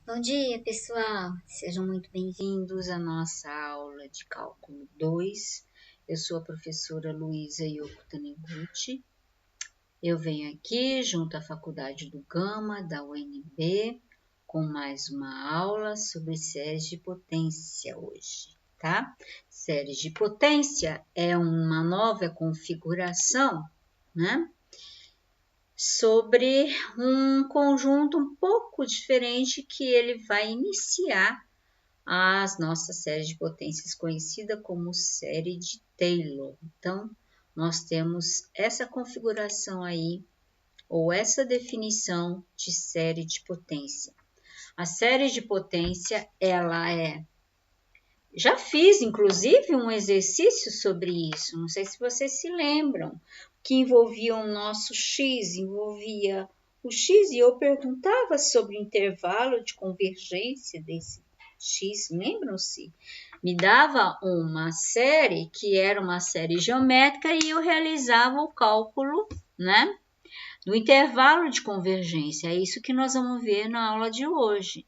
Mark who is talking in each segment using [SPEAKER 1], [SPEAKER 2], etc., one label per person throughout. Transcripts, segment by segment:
[SPEAKER 1] Bom dia, pessoal! Sejam muito bem-vindos à nossa aula de cálculo 2. Eu sou a professora Luísa Yoko Taniguchi. Eu venho aqui junto à Faculdade do Gama, da UNB, com mais uma aula sobre séries de potência hoje, tá? Séries de potência é uma nova configuração, né? Sobre um conjunto um pouco diferente que ele vai iniciar as nossas séries de potências, conhecida como série de Taylor. Então, nós temos essa configuração aí, ou essa definição de série de potência. A série de potência, ela é... Já fiz, inclusive, um exercício sobre isso, não sei se vocês se lembram, que envolvia o nosso x, envolvia o x, e eu perguntava sobre o intervalo de convergência desse x, lembram-se? Me dava uma série, que era uma série geométrica, e eu realizava o cálculo, né, do intervalo de convergência. É isso que nós vamos ver na aula de hoje.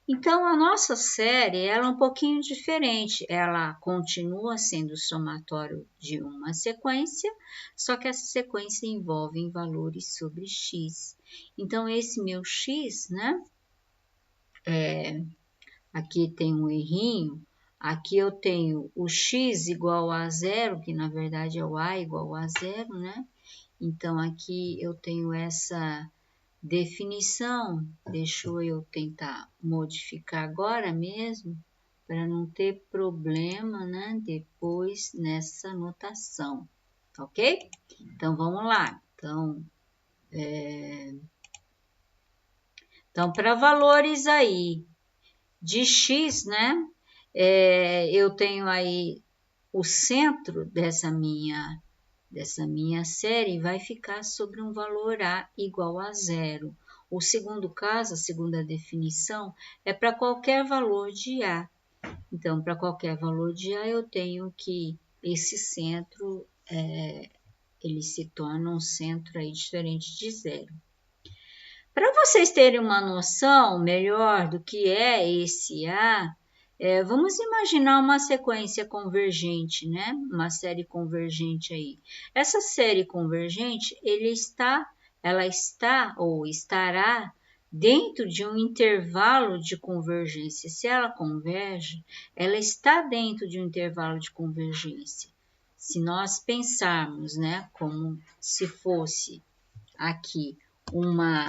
[SPEAKER 1] Então, a nossa série ela é um pouquinho diferente. Ela continua sendo o somatório de uma sequência, só que essa sequência envolve valores sobre x. Então, esse meu x, né? Aqui tem um errinho. Aqui eu tenho o x igual a zero, que na verdade é o a igual a zero, né? Então, aqui eu tenho essa definição. Deixa eu tentar modificar agora mesmo, para não ter problema, né, depois nessa anotação, ok? Então, vamos lá. Então, para valores aí de x, né, eu tenho aí o centro dessa minha série vai ficar sobre um valor A igual a zero. O segundo caso, a segunda definição, é para qualquer valor de A. Então, para qualquer valor de A, eu tenho que esse centro, ele se torna um centro aí diferente de zero. Para vocês terem uma noção melhor do que é esse A, vamos imaginar uma sequência convergente, né? Uma série convergente aí. Essa série convergente, ela está ou estará dentro de um intervalo de convergência. Se ela converge, ela está dentro de um intervalo de convergência. Se nós pensarmos, né, como se fosse aqui uma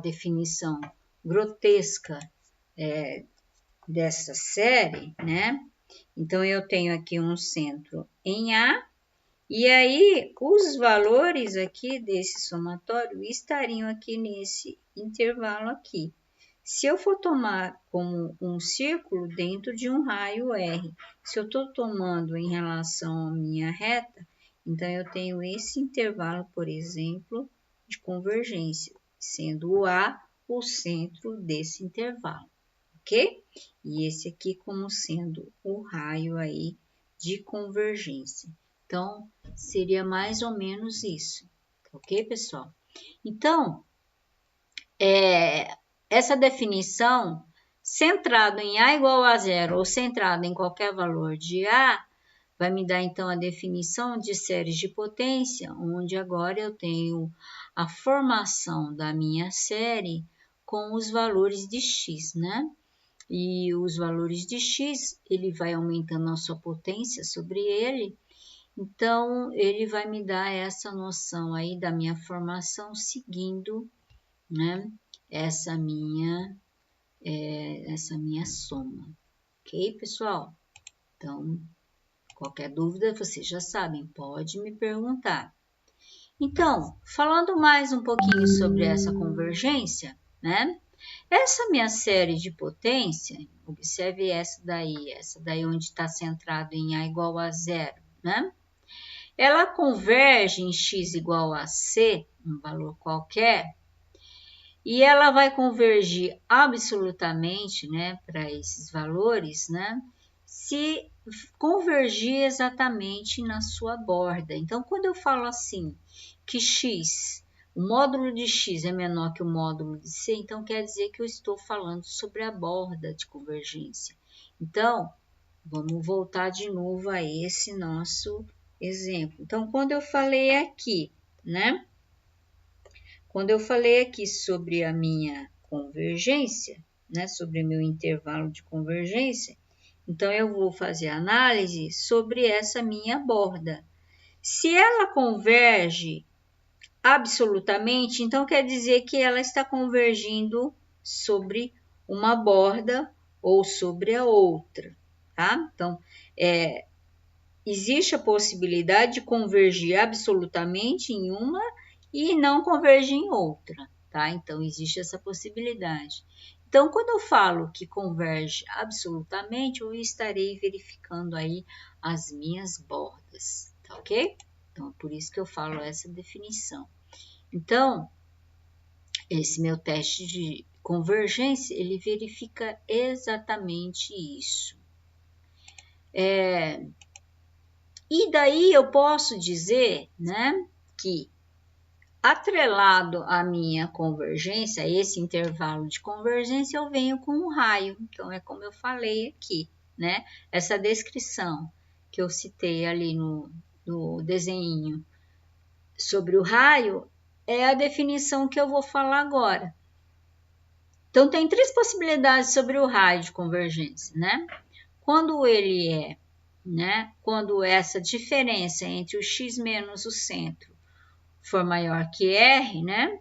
[SPEAKER 1] definição grotesca dessa série, né? Então, eu tenho aqui um centro em A, e aí os valores aqui desse somatório estariam aqui nesse intervalo aqui. Se eu for tomar como um círculo dentro de um raio R, se eu estou tomando em relação à minha reta, então eu tenho esse intervalo, por exemplo, de convergência, sendo o A o centro desse intervalo, ok? E esse aqui como sendo o raio aí de convergência. Então, seria mais ou menos isso, ok, pessoal? Então, essa definição, centrado em A igual a zero ou centrado em qualquer valor de A, vai me dar então a definição de séries de potência, onde agora eu tenho a formação da minha série com os valores de x, né? E os valores de x, ele vai aumentando a sua potência sobre ele, então ele vai me dar essa noção aí da minha formação seguindo, né, essa minha soma, ok, pessoal? Então, qualquer dúvida, vocês já sabem, pode me perguntar. Então, falando mais um pouquinho sobre essa convergência, né? Essa minha série de potência, observe essa daí onde está centrado em A igual a zero, né? Ela converge em x igual a c, um valor qualquer, e ela vai convergir absolutamente, né, para esses valores, né, se convergir exatamente na sua borda. Então, quando eu falo assim, que x o módulo de x é menor que o módulo de c, então quer dizer que eu estou falando sobre a borda de convergência. Então, vamos voltar de novo a esse nosso exemplo. Então, quando eu falei aqui, né? Quando eu falei aqui sobre a minha convergência, né? Sobre meu intervalo de convergência, então eu vou fazer análise sobre essa minha borda. Se ela converge absolutamente, então quer dizer que ela está convergindo sobre uma borda ou sobre a outra, tá? Então, existe a possibilidade de convergir absolutamente em uma e não convergir em outra, tá? Então, existe essa possibilidade. Então, quando eu falo que converge absolutamente, eu estarei verificando aí as minhas bordas, tá ok? Então, é por isso que eu falo essa definição. Então, esse meu teste de convergência, ele verifica exatamente isso. E daí eu posso dizer, né, que atrelado à minha convergência, a esse intervalo de convergência, eu venho com um raio. Então, é como eu falei aqui, né? Essa descrição que eu citei ali no desenho sobre o raio é a definição que eu vou falar agora. Então, tem três possibilidades sobre o raio de convergência, né? Quando ele é, né? Quando essa diferença entre o x menos o centro for maior que R, né?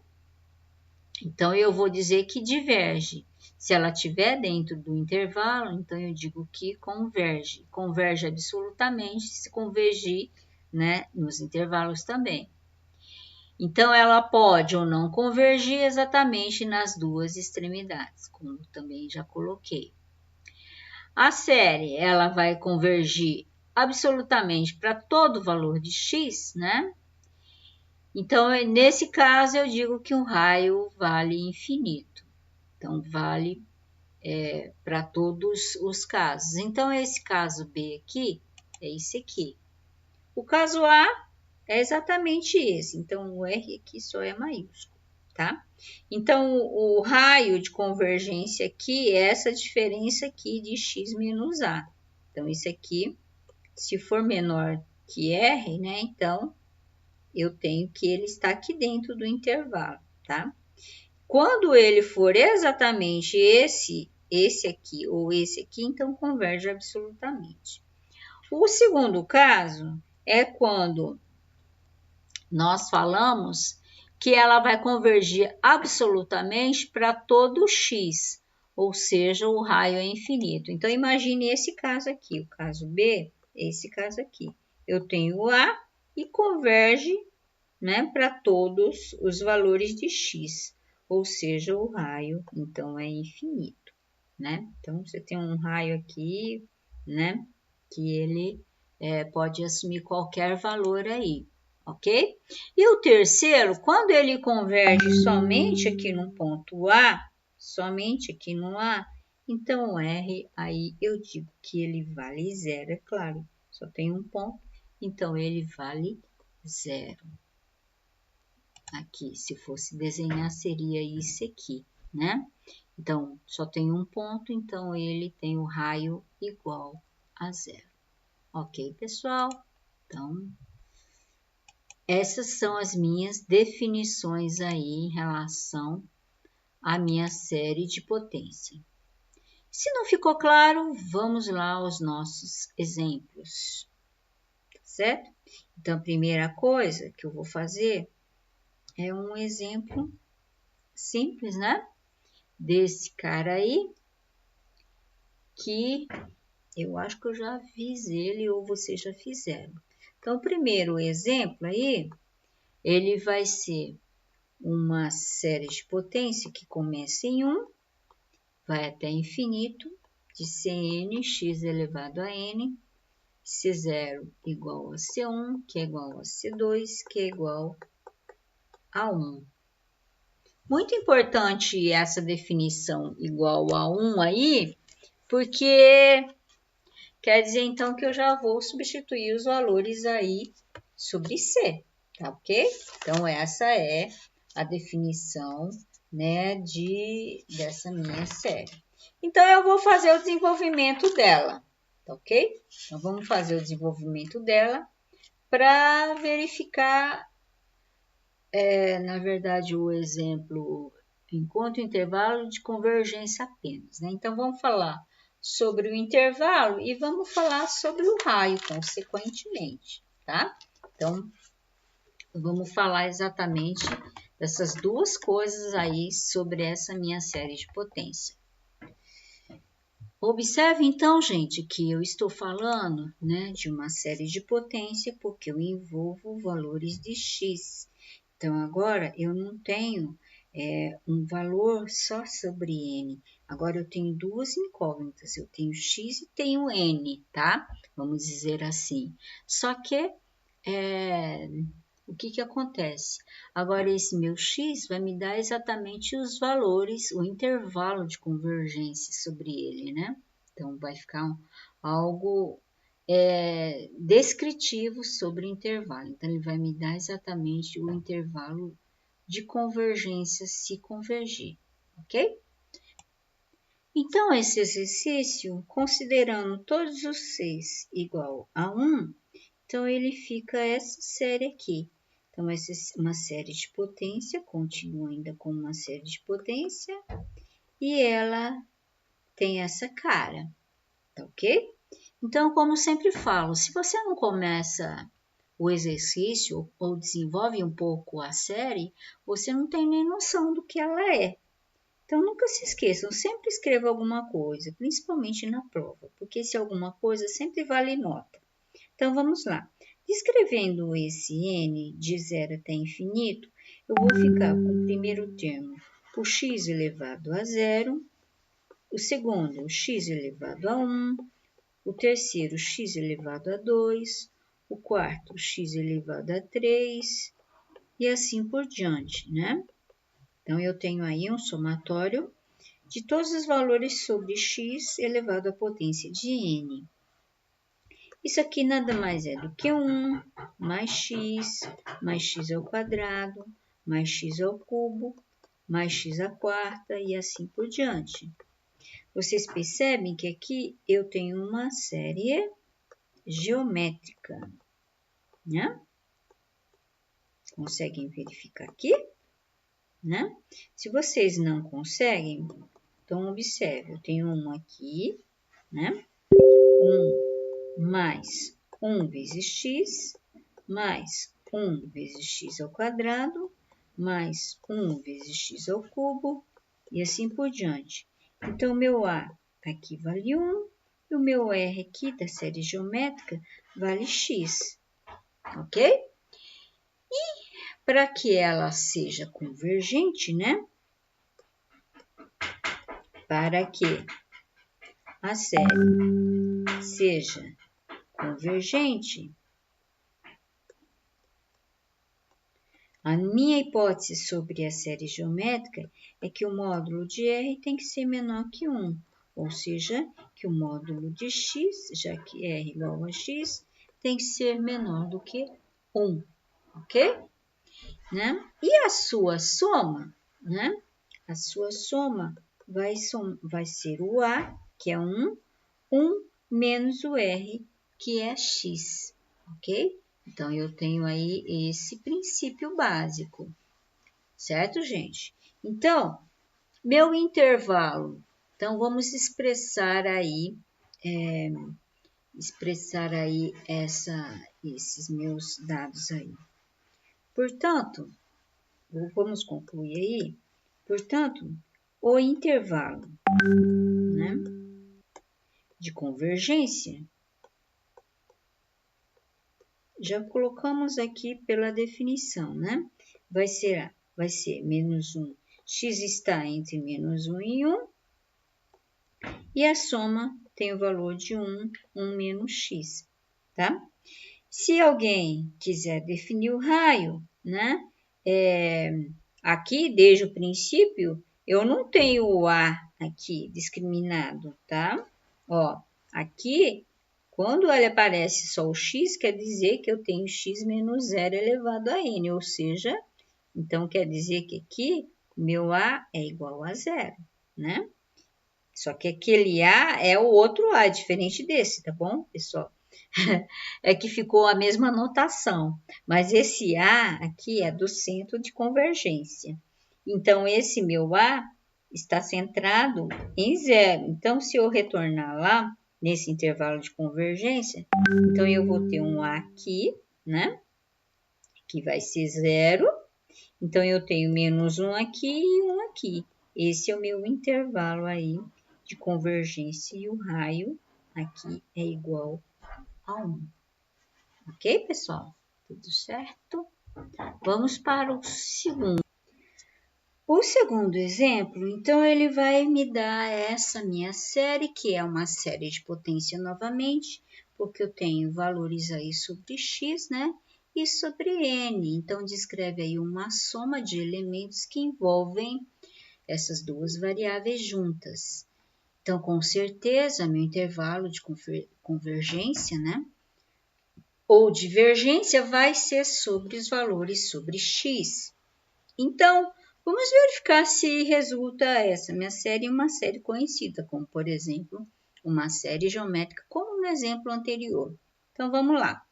[SPEAKER 1] Então, eu vou dizer que diverge. Se ela estiver dentro do intervalo, então eu digo que converge. Converge absolutamente se convergir, né, nos intervalos também. Então, ela pode ou não convergir exatamente nas duas extremidades, como também já coloquei. A série, ela vai convergir absolutamente para todo valor de x, né? Então, nesse caso, eu digo que o raio vale infinito. Então, vale para todos os casos. Então, esse caso B aqui é esse aqui. O caso A é exatamente esse. Então, o R aqui só é maiúsculo, tá? Então, o raio de convergência aqui é essa diferença aqui de x menos A. Então, isso aqui, se for menor que R, né? Então, eu tenho que ele está aqui dentro do intervalo, tá? Quando ele for exatamente esse aqui ou esse aqui, então converge absolutamente. O segundo caso é quando nós falamos que ela vai convergir absolutamente para todo x, ou seja, o raio é infinito. Então, imagine esse caso aqui, o caso B, esse caso aqui. Eu tenho o A e converge, né, para todos os valores de x, ou seja, o raio, então, é infinito, né? Então, você tem um raio aqui, né, que ele pode assumir qualquer valor aí, ok? E o terceiro, quando ele converge somente aqui no ponto A, somente aqui no A, então o R, aí eu digo que ele vale zero, é claro, só tem um ponto, então ele vale zero. Aqui, se fosse desenhar, seria isso aqui, né? Então, só tem um ponto, então ele tem o raio igual a zero. Ok, pessoal? Então, essas são as minhas definições aí em relação à minha série de potência. Se não ficou claro, vamos lá aos nossos exemplos, certo? Então, a primeira coisa que eu vou fazer é um exemplo simples, né? Desse cara aí, que eu acho que eu já fiz ele ou vocês já fizeram. Então, o primeiro exemplo aí, ele vai ser uma série de potência que começa em 1, vai até infinito, de Cn, x elevado a n, C0 igual a C1, que é igual a C2, que é igual a 1. Muito importante essa definição igual a 1 aí, porque quer dizer então que eu já vou substituir os valores aí sobre C, tá ok? Então, essa é a definição, né, dessa minha série. Então, eu vou fazer o desenvolvimento dela, tá ok? Então, vamos fazer o desenvolvimento dela para verificar, na verdade, o exemplo enquanto intervalo de convergência apenas, né? Então, vamos falar sobre o intervalo e vamos falar sobre o raio, consequentemente, tá? Então, vamos falar exatamente dessas duas coisas aí sobre essa minha série de potência. Observe então, gente, que eu estou falando, né, de uma série de potência porque eu envolvo valores de x. Então, agora eu não tenho um valor só sobre n. Agora eu tenho duas incógnitas, eu tenho x e tenho n, tá? Vamos dizer assim. Só que o que acontece? Agora, esse meu x vai me dar exatamente os valores, o intervalo de convergência sobre ele, né? Então, vai ficar algo descritivo sobre o intervalo. Então, ele vai me dar exatamente o intervalo de convergência se convergir, ok? Então, esse exercício, considerando todos os c's igual a 1, então ele fica essa série aqui. Então, essa é uma série de potência, continua ainda com uma série de potência, e ela tem essa cara, tá ok? Então, como sempre falo, se você não começa o exercício ou desenvolve um pouco a série, você não tem nem noção do que ela é. Então, nunca se esqueçam, sempre escreva alguma coisa, principalmente na prova, porque se alguma coisa sempre vale nota. Então, vamos lá. Descrevendo esse n de 0 até infinito, eu vou ficar com o primeiro termo, o x elevado a 0, o segundo, o x elevado a 1, o terceiro, x elevado a 2, o quarto, x elevado a 3, e assim por diante, né? Então, eu tenho aí um somatório de todos os valores sobre x elevado à potência de n. Isso aqui nada mais é do que 1 mais x ao quadrado, mais x ao cubo, mais x à quarta e assim por diante. Vocês percebem que aqui eu tenho uma série geométrica, né? Conseguem verificar aqui, né? Se vocês não conseguem, então observe, eu tenho um aqui, né? 1 mais 1 vezes x, mais 1 vezes x ao quadrado, mais 1 vezes x ao cubo, e assim por diante. Então, o meu A aqui vale 1, e o meu R aqui da série geométrica vale x, ok? E para que ela seja convergente, né? Para que a série seja convergente, a minha hipótese sobre a série geométrica é que o módulo de R tem que ser menor que 1, ou seja, que o módulo de x, já que R igual a x, tem que ser menor do que 1, ok? Né? E a sua soma, né? A sua soma vai ser o A, que é 1 menos o R, que é x, ok? Então, eu tenho aí esse princípio básico, certo, gente? Então, meu intervalo. Então, vamos expressar aí, esses meus dados aí. Portanto, vamos concluir aí. Portanto, o intervalo, né, de convergência, já colocamos aqui pela definição, né? Vai ser menos 1. X está entre menos 1 e 1. E a soma tem o valor de 1 menos x, tá? Se alguém quiser definir o raio, né? Aqui, desde o princípio, eu não tenho o A aqui discriminado, tá? Ó, aqui, quando ele aparece só o x, quer dizer que eu tenho x menos 0 elevado a n, ou seja, Então, quer dizer que aqui o meu A é igual a zero, né? Só que aquele A é o outro A, diferente desse, tá bom, pessoal? É que ficou a mesma notação, mas esse A aqui é do centro de convergência. Então, esse meu A está centrado em zero. Então, se eu retornar lá, nesse intervalo de convergência, então eu vou ter um A aqui, né? Que vai ser zero. Então, eu tenho menos um aqui e um aqui. Esse é o meu intervalo aí de convergência e o raio aqui é igual a 1. Ok, pessoal? Tudo certo? Vamos para o segundo. O segundo exemplo, então, ele vai me dar essa minha série, que é uma série de potência novamente, porque eu tenho valores aí sobre x, né? E sobre n. Então, descreve aí uma soma de elementos que envolvem essas duas variáveis juntas. Então, com certeza, meu intervalo de convergência, né? Ou divergência vai ser sobre os valores sobre x. Então, vamos verificar se resulta essa minha série em uma série conhecida, como, por exemplo, uma série geométrica, como no exemplo anterior. Então, vamos lá.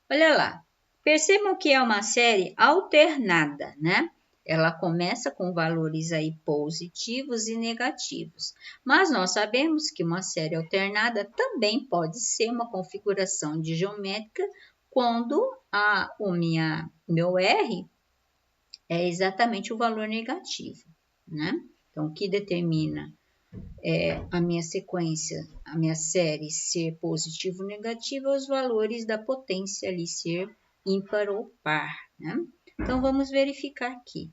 [SPEAKER 1] Olha lá. Percebam que é uma série alternada, né? Ela começa com valores aí positivos e negativos. Mas nós sabemos que uma série alternada também pode ser uma configuração de geométrica quando meu R é exatamente o valor negativo, né? Então, o que determina a minha sequência, a minha série ser positivo ou negativo, os valores da potência ali ser ímpar ou par, né? Então, vamos verificar aqui.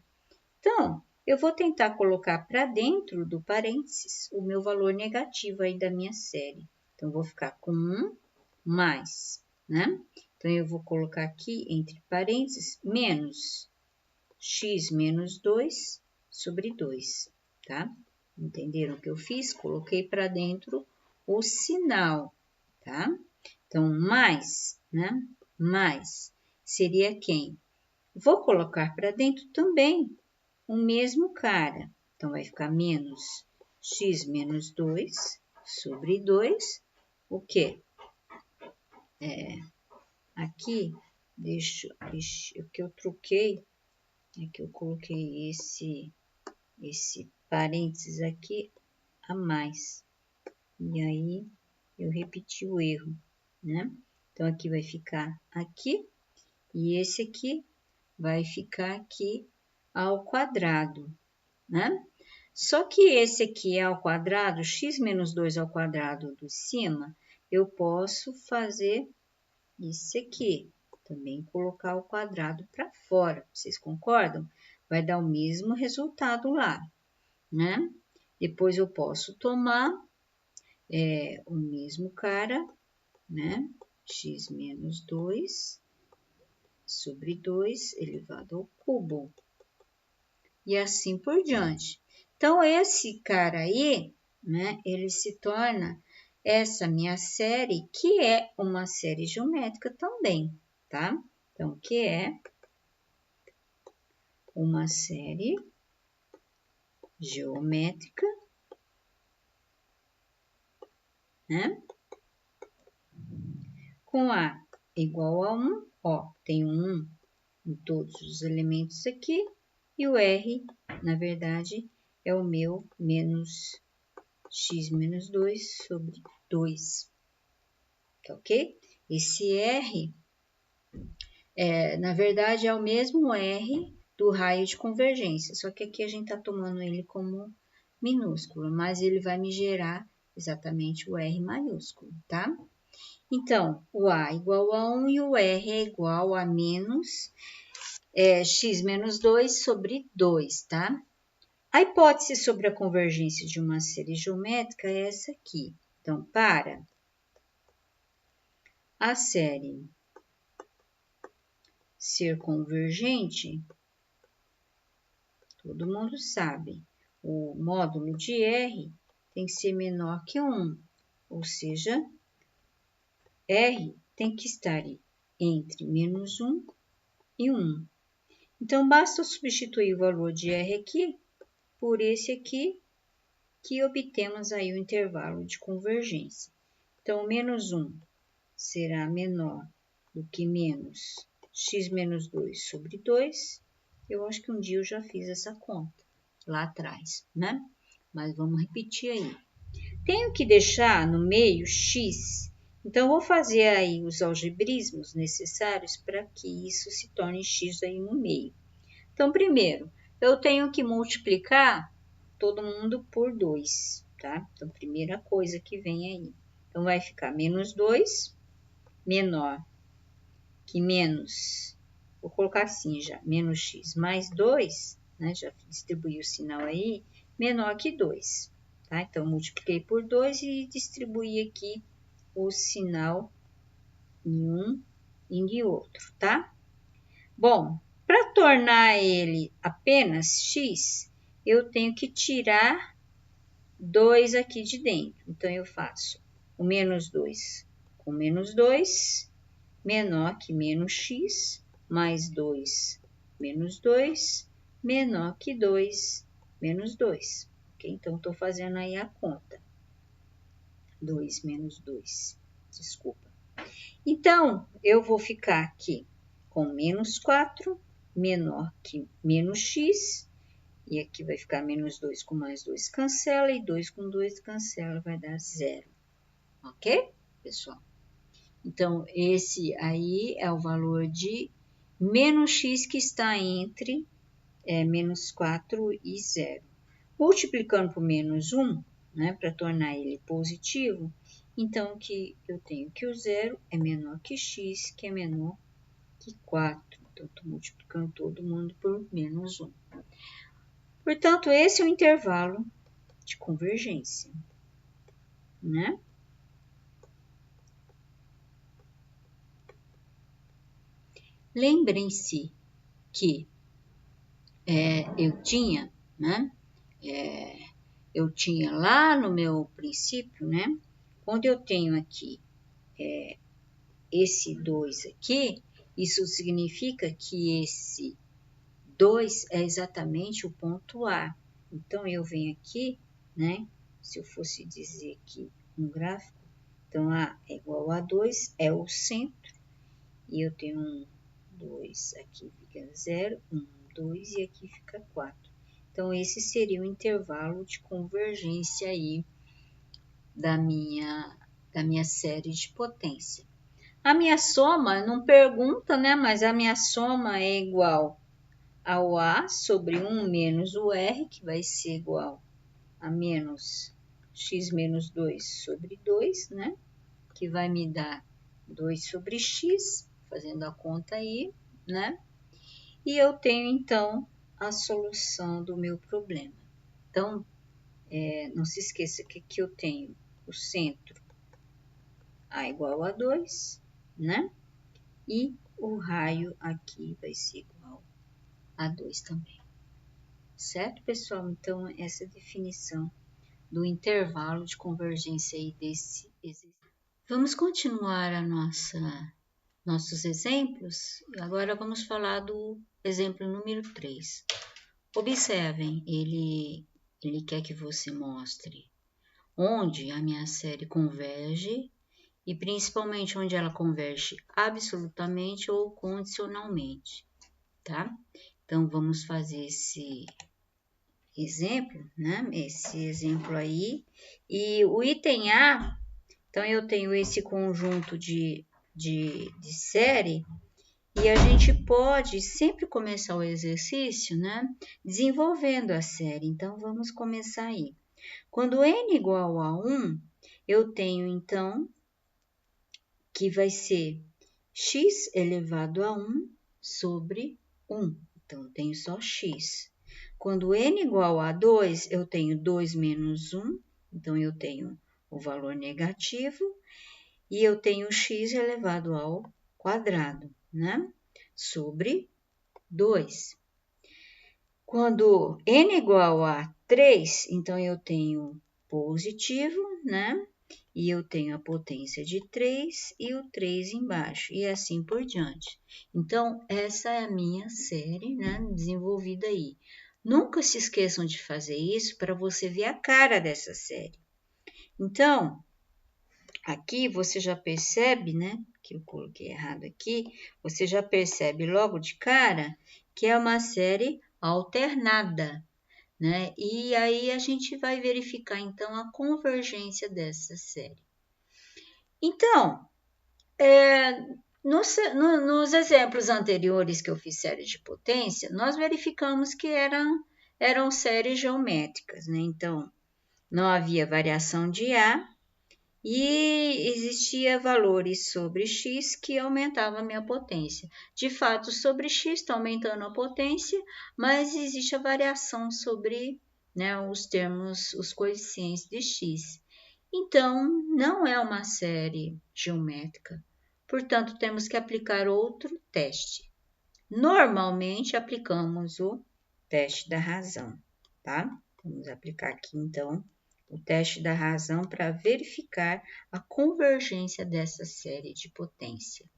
[SPEAKER 1] Então, eu vou tentar colocar para dentro do parênteses o meu valor negativo aí da minha série. Então, vou ficar com 1 mais, né? Então, eu vou colocar aqui entre parênteses menos x menos 2 sobre 2, tá? Entenderam o que eu fiz? Coloquei para dentro o sinal, tá? Então, mais, né? Mais seria quem? Vou colocar para dentro também o mesmo cara. Então, vai ficar menos x menos 2 sobre 2. O quê? Aqui, o que eu troquei é que eu coloquei esse parênteses aqui a mais. E aí, eu repeti o erro, né? Então, aqui vai ficar aqui, e esse aqui vai ficar aqui ao quadrado, né? Só que esse aqui é ao quadrado, x menos 2 ao quadrado do cima, eu posso fazer isso aqui, também colocar o quadrado para fora, vocês concordam? Vai dar o mesmo resultado lá, né? Depois eu posso tomar o mesmo cara, né? X menos 2 sobre 2 elevado ao cubo. E assim por diante. Então, esse cara aí, né? Ele se torna essa minha série, que é uma série geométrica também, tá? Então, que é uma série geométrica, né? Com A igual a 1, ó, tem um 1 em todos os elementos aqui, e o R, na verdade, é o meu menos x menos 2 sobre 2, tá ok? Esse R, na verdade, é o mesmo R do raio de convergência, só que aqui a gente está tomando ele como minúsculo, mas ele vai me gerar exatamente o R maiúsculo, tá? Então, o A igual a 1 e o R é igual a menos x menos 2 sobre 2, tá? A hipótese sobre a convergência de uma série geométrica é essa aqui. Então, para a série ser convergente, todo mundo sabe, o módulo de R tem que ser menor que 1, ou seja, R tem que estar entre menos 1 e 1. Então, basta substituir o valor de R aqui por esse aqui, que obtemos aí o intervalo de convergência. Então, menos 1 será menor do que menos x menos 2 sobre 2. Eu acho que um dia eu já fiz essa conta lá atrás, né? Mas vamos repetir aí. Tenho que deixar no meio x, então vou fazer aí os algebrismos necessários para que isso se torne x aí no meio. Então, primeiro, eu tenho que multiplicar todo mundo por 2, tá? Então, primeira coisa que vem aí. Então, vai ficar menos 2, menor que menos, vou colocar assim já, menos x mais 2, né? Já distribuí o sinal aí, menor que 2, tá? Então, multipliquei por 2 e distribuí aqui o sinal em um e em outro, tá? Bom, para tornar ele apenas x, eu tenho que tirar 2 aqui de dentro. Então, eu faço o menos 2 com menos 2, menor que menos x, mais 2 menos 2, menor que 2 menos 2. Ok? Então, estou fazendo aí a conta. 2 menos 2, desculpa. Então, eu vou ficar aqui com menos 4, menor que menos x, e aqui vai ficar menos 2 com mais 2 cancela, e 2 com 2 cancela, vai dar 0. Ok, pessoal? Então, esse aí é o valor de menos x que está entre menos 4 e 0. Multiplicando por menos 1, né, para tornar ele positivo, então que eu tenho que o 0 é menor que x, que é menor que 4. Então, estou multiplicando todo mundo por menos 1. Portanto, esse é o intervalo de convergência, né? Lembrem-se que eu tinha, né? Eu tinha lá no meu princípio, né? Quando eu tenho aqui esse 2 aqui, isso significa que esse 2 é exatamente o ponto A. Então, eu venho aqui, né? Se eu fosse dizer aqui um gráfico, então A é igual a 2, é o centro, e eu tenho 1, 2, aqui fica 0, 1, 2, e aqui fica 4. Então, esse seria o intervalo de convergência aí da minha série de potência. A minha soma, não pergunta, né? Mas a minha soma é igual ao A sobre 1 menos o R, que vai ser igual a menos x menos 2 sobre 2, né? Que vai me dar 2 sobre x, fazendo a conta aí, né? E eu tenho, então, a solução do meu problema. Então, não se esqueça que aqui eu tenho o centro A igual a 2, né? E o raio aqui vai ser igual a 2 também. Certo, pessoal? Então, essa é a definição do intervalo de convergência aí desse exercício. Vamos continuar nossos exemplos. Agora vamos falar do exemplo número 3. Observem, ele quer que você mostre onde a minha série converge e principalmente onde ela converge absolutamente ou condicionalmente, tá? Então, vamos fazer esse exemplo, né? Esse exemplo aí. E o item A, então eu tenho esse conjunto de série e a gente pode sempre começar o exercício, né? Desenvolvendo a série. Então, vamos começar aí. Quando n igual a 1, eu tenho, então, que vai ser x elevado a 1 sobre 1. Então, eu tenho só x. Quando n igual a 2, eu tenho 2 menos 1. Então, eu tenho o valor negativo. E eu tenho x elevado ao quadrado, né? Sobre 2. Quando n igual a 3, então eu tenho positivo, né? e eu tenho a potência de 3 e o 3 embaixo, e assim por diante. Então, essa é a minha série, né, desenvolvida aí. Nunca se esqueçam de fazer isso para você ver a cara dessa série. Então, aqui você já percebe, né, que eu coloquei errado aqui, você já percebe logo de cara que é uma série alternada, né? E aí a gente vai verificar então a convergência dessa série. Então, nos exemplos anteriores que eu fiz série de potência, nós verificamos que eram séries geométricas, né? Então, não havia variação de A e existia valores sobre X que aumentavam a minha potência. De fato, sobre X está aumentando a potência, mas existe a variação sobre, né, os termos, os coeficientes de X. Então, não é uma série geométrica. Portanto, temos que aplicar outro teste. Normalmente, aplicamos o teste da razão, tá? Vamos aplicar aqui, então, o teste da razão para verificar a convergência dessa série de potência.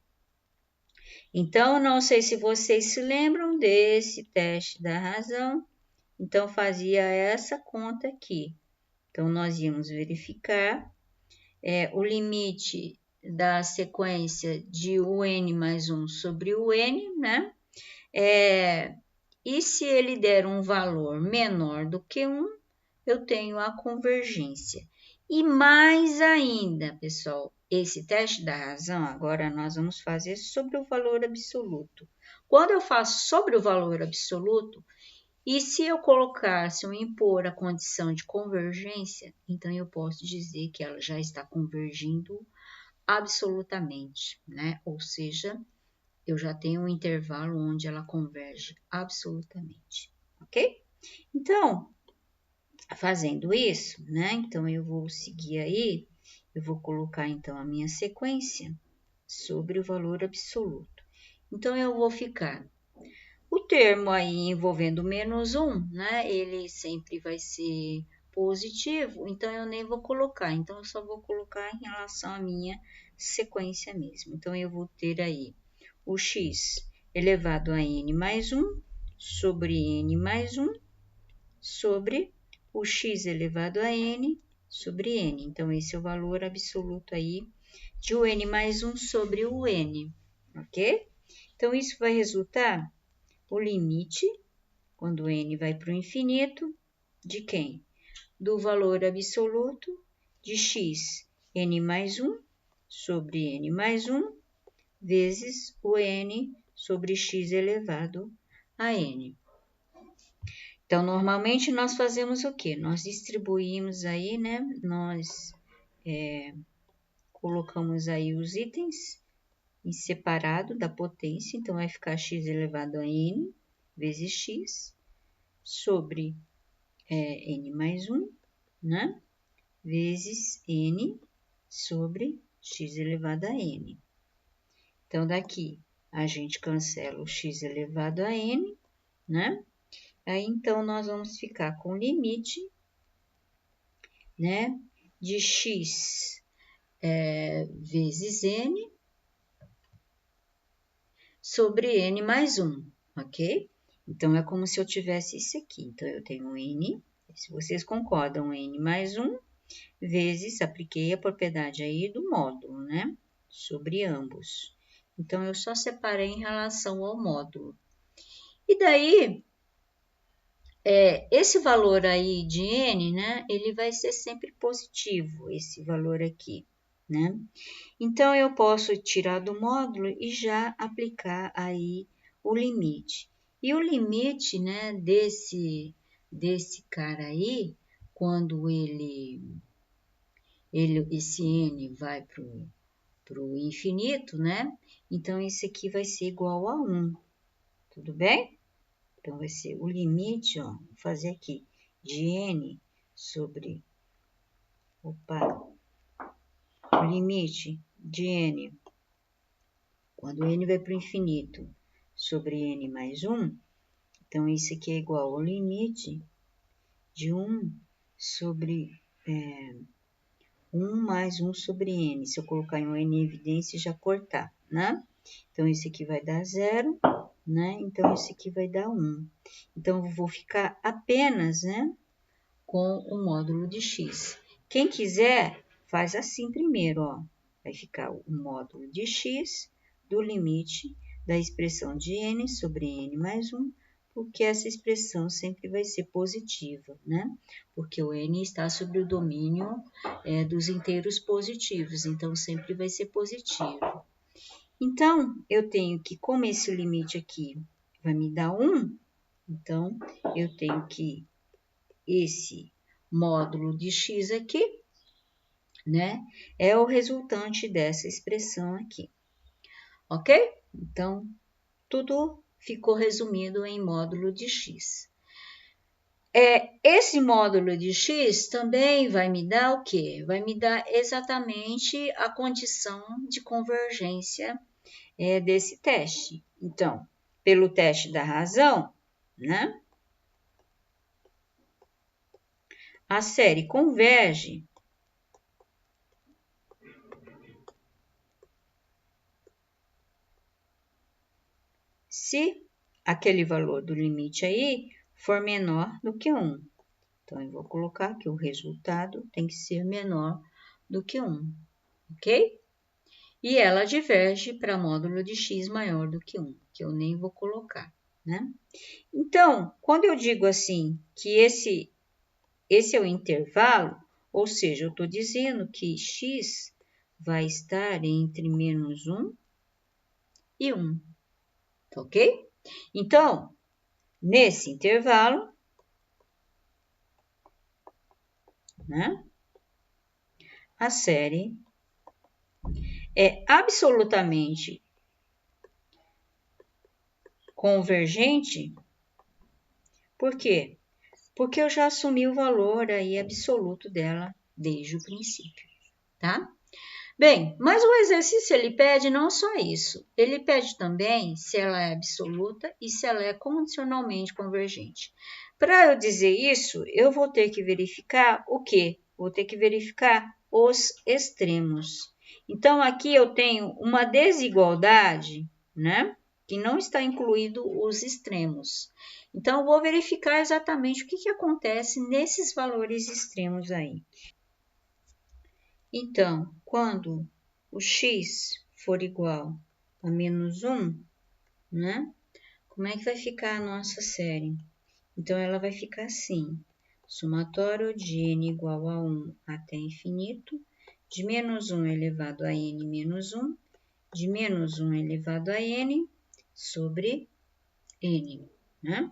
[SPEAKER 1] Então, não sei se vocês se lembram desse teste da razão. Então, fazia essa conta aqui. Então, nós íamos verificar o limite da sequência de UN mais 1 sobre o N, né? E se ele der um valor menor do que 1, eu tenho a convergência. E mais ainda, pessoal, esse teste da razão, agora nós vamos fazer sobre o valor absoluto. Quando eu faço sobre o valor absoluto, e se eu colocasse ou impor a condição de convergência, então eu posso dizer que ela já está convergindo absolutamente, né? Ou seja, eu já tenho um intervalo onde ela converge absolutamente, ok? Então, fazendo isso, né? Então, eu vou seguir aí, eu vou colocar então a minha sequência sobre o valor absoluto. Então, eu vou ficar o termo aí envolvendo menos 1, né? Ele sempre vai ser positivo, então eu nem vou colocar. Então, eu só vou colocar em relação à minha sequência mesmo. Então, eu vou ter aí o x elevado a n mais 1 sobre n mais 1 sobre o x elevado a n sobre n. Então, esse é o valor absoluto aí de o n mais 1 sobre o n, ok? Então, isso vai resultar o limite, quando n vai para o infinito, de quem? Do valor absoluto de x n mais 1 sobre n mais 1 vezes o n sobre x elevado a n. Então, normalmente nós fazemos o quê? Nós distribuímos aí, né? Nós colocamos aí os itens em separado da potência, então vai ficar x elevado a n vezes x sobre n mais 1, né? Vezes n sobre x elevado a n. Então, daqui a gente cancela o x elevado a n, né? Aí, então, nós vamos ficar com o limite, né? De x vezes n sobre n mais 1, ok? Então, é como se eu tivesse isso aqui. Então, eu tenho n, se vocês concordam, n mais 1, vezes, apliquei a propriedade aí do módulo, né? Sobre ambos. Então, eu só separei em relação ao módulo. E daí, esse valor aí de n, né? Ele vai ser sempre positivo, esse valor aqui, né? Então, eu posso tirar do módulo e já aplicar aí o limite. E o limite, né, desse cara aí, quando esse n vai para o infinito, né? Então, esse aqui vai ser igual a 1, tudo bem? Então, vai ser o limite, ó, vou fazer aqui, de n sobre, o limite de n, quando n vai para o infinito, sobre n mais 1, então, isso aqui é igual ao limite de 1 sobre 1 mais 1 sobre n. Se eu colocar um n em evidência e já cortar, né? Então, esse aqui vai dar 0, né? Então, esse aqui vai dar 1. Então, eu vou ficar apenas, né, com o módulo de x. Quem quiser, faz assim primeiro, ó. Vai ficar o módulo de x do limite da expressão de n sobre n mais 1, porque essa expressão sempre vai ser positiva, né? Porque o n está sobre o domínio dos inteiros positivos, então sempre vai ser positivo. Então, eu tenho que, como esse limite aqui vai me dar 1, então, eu tenho que esse módulo de x aqui, né, é o resultante dessa expressão aqui, ok? Então, tudo ficou resumido em módulo de x. Esse módulo de x também vai me dar o quê? Vai me dar exatamente a condição de convergência desse teste. Então, pelo teste da razão, né? A série converge se aquele valor do limite aí for menor do que 1. Então, eu vou colocar que o resultado tem que ser menor do que 1, ok? E ela diverge para módulo de x maior do que 1, que eu nem vou colocar, né? Então, quando eu digo assim, que esse é o intervalo, ou seja, eu estou dizendo que x vai estar entre menos 1 e 1, ok? Então, nesse intervalo, né, a série é absolutamente convergente. Por quê? Porque eu já assumi o valor aí absoluto dela desde o princípio, tá? Bem, mas o exercício ele pede não só isso, ele pede também se ela é absoluta e se ela é condicionalmente convergente. Para eu dizer isso, eu vou ter que verificar o quê? Vou ter que verificar os extremos. Então, aqui eu tenho uma desigualdade, né? Que não está incluído os extremos. Então, eu vou verificar exatamente o que acontece nesses valores extremos aí. Então, quando o x for igual a menos 1, né? Como é que vai ficar a nossa série? Então, ela vai ficar assim. Somatório de n igual a 1 até infinito, de menos 1 elevado a n menos 1, de menos 1 elevado a n sobre n, né?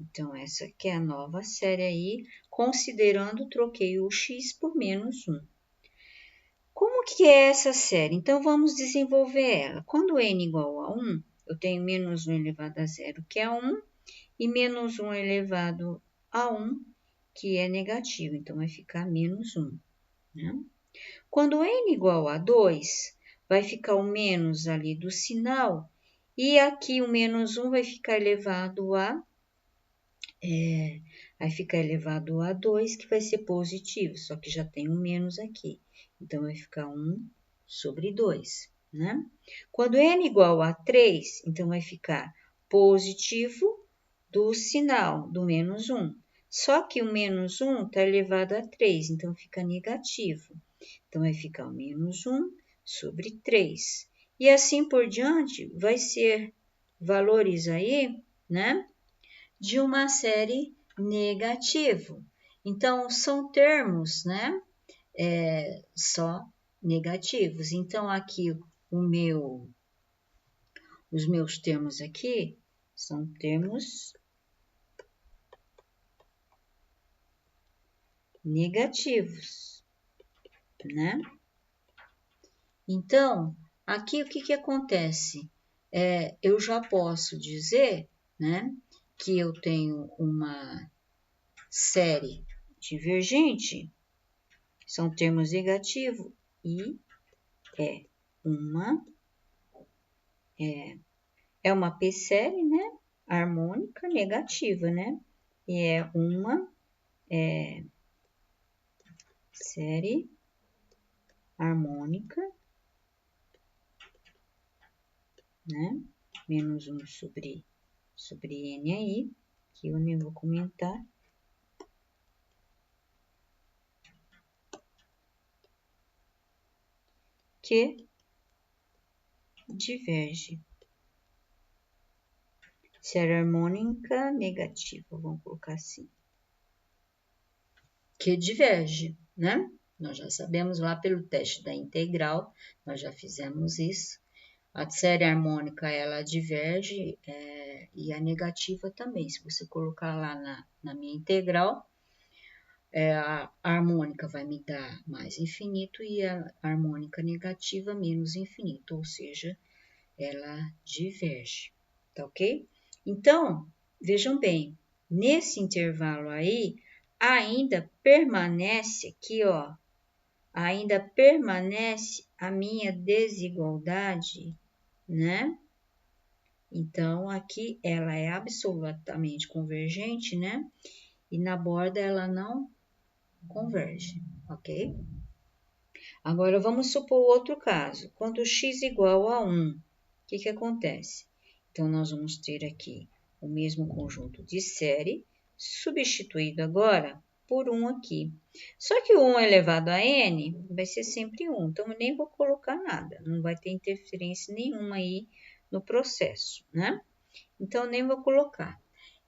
[SPEAKER 1] Então, essa aqui é a nova série aí, considerando troquei o x por menos 1. Como que é essa série? Então, vamos desenvolver ela. Quando n igual a 1, eu tenho menos 1 elevado a 0, que é 1, e menos 1 elevado a 1, que é negativo. Então, vai ficar menos 1, né? Quando n igual a 2, vai ficar o menos ali do sinal, e aqui o menos 1 vai ficar elevado a... vai ficar elevado a 2, que vai ser positivo, só que já tem um menos aqui. Então, vai ficar 1 sobre 2, né? Quando n igual a 3, então vai ficar positivo do sinal, do menos 1. Só que o menos 1 está elevado a 3, então fica negativo. Então, vai ficar o menos 1 sobre 3. E assim por diante, vai ser valores aí, né? De uma série negativo. Então, são termos, né? Só negativos. Então, aqui os meus termos aqui são termos negativos, né? Então, aqui o que acontece? Eu já posso dizer, né, que eu tenho uma série divergente, são termos negativos, e é uma p-série, né? Harmônica negativa, né? E é uma série harmônica, né? Menos 1 sobre N aí, que eu nem vou comentar. Que diverge. Série harmônica negativa, vamos colocar assim. Que diverge, né? Nós já sabemos lá pelo teste da integral, nós já fizemos isso. A série harmônica, ela diverge e a negativa também. Se você colocar lá na minha integral, a harmônica vai me dar mais infinito e a harmônica negativa menos infinito, ou seja, ela diverge, tá ok? Então, vejam bem, nesse intervalo aí, ainda permanece aqui, ó, ainda permanece a minha desigualdade, né? Então, aqui ela é absolutamente convergente, né? E na borda ela não converge, ok? Agora, vamos supor outro caso. Quando x igual a 1, o que acontece? Então, nós vamos ter aqui o mesmo conjunto de série, substituído agora por 1 aqui. Só que o 1 elevado a n vai ser sempre 1, então eu nem vou colocar nada, não vai ter interferência nenhuma aí no processo, né? Então, nem vou colocar.